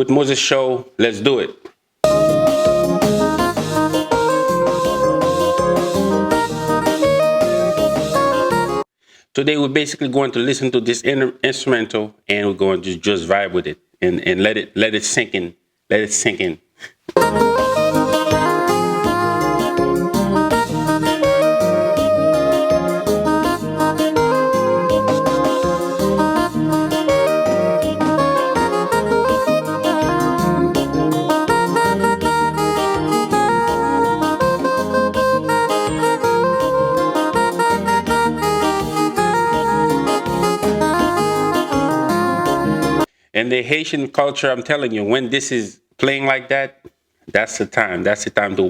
with Moses Show. Let's do it. Today we're basically going to listen to this instrumental, and we're going to just vibe with it and let it sink in. Let it sink in. And the Haitian culture, I'm telling you, when this is playing like that, that's the time. That's the time to